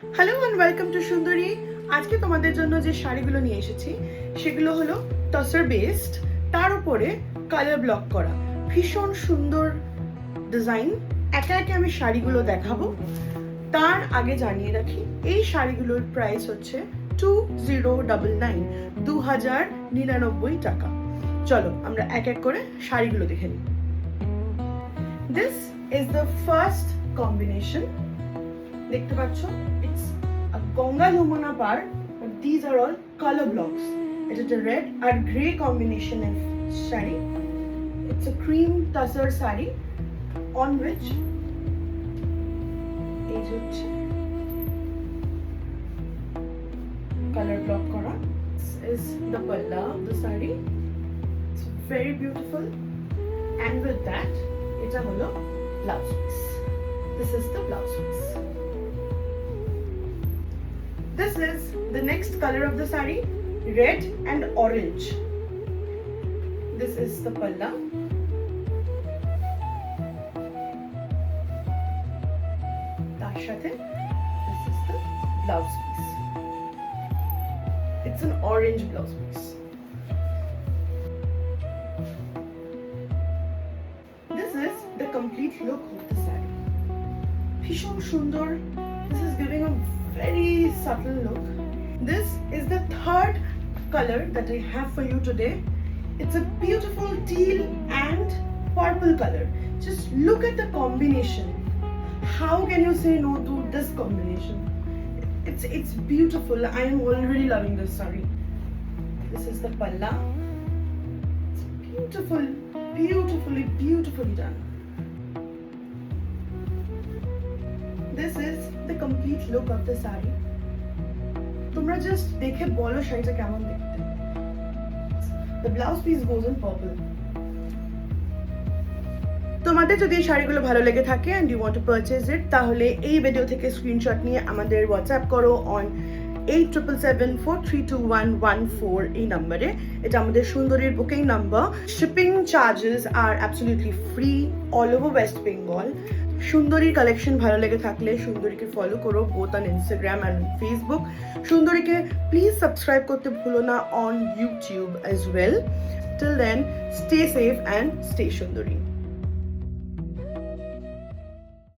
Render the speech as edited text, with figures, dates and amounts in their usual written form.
Hello and welcome to সুন্দরী। আজকে তোমাদের জন্য যে শাড়িগুলো নিয়ে এসেছি সেগুলো হলো টসর বেসড, তার উপরে কালার ব্লক করা, ভীষণ সুন্দর ডিজাইন। একে একে আমি শাড়িগুলো দেখাবো। তার আগে জানিয়ে রাখি এই শাড়িগুলোর প্রাইস হচ্ছে 2099 টাকা। চলো আমরা এক এক করে শাড়িগুলো দেখে নিই। This is the first combination. দেখতে পাচ্ছ, ইটস আ গঙ্গা যমুনা পার, but these are all color blocks. It is a red and grey combination of saree. It's a cream tussar saree on which এই হচ্ছে color block করা. This is the palla of the saree. It's very beautiful, and with that এটা হলো blouse piece. This is the blouse piece. This is the next color of the saree, red and orange. This is the palla. Tar sathe this is the blouse piece. It's an orange blouse piece. This is the complete look of the saree. Bhishon sundor. This is giving a very subtle look. This is the third color that I have for you today. It's a beautiful teal and purple color. Just look at the combination. How can you say no to this combination? It's beautiful. I am already loving this saree. This is the palla. It's beautiful, beautifully done. This is the complete look of the saree. তোমরা just দেখে বলো শাড়িটা কেমন দেখতে। The blouse piece goes in purple. তোমাদের যদি এই শাড়িগুলো ভালো লেগে থাকে and you want to purchase it, তাহলে এই ভিডিও থেকে স্ক্রিনশট নিয়ে আমাদের হোয়াটসঅ্যাপ করো on 8777432114 এই নম্বরে। এটা আমাদের সুন্দরীর বুকিং নাম্বার। শিপিং চার্জেস আর absolutely free all over West Bengal. সুন্দরীর কালেকশন ভালো লেগে থাকলে সুন্দরীকে ফলো করো both on Instagram and Facebook. সুন্দরীকে প্লিজ সাবস্ক্রাইব করতে ভুলো না on YouTube as well. Till then, stay safe and stay সুন্দরী।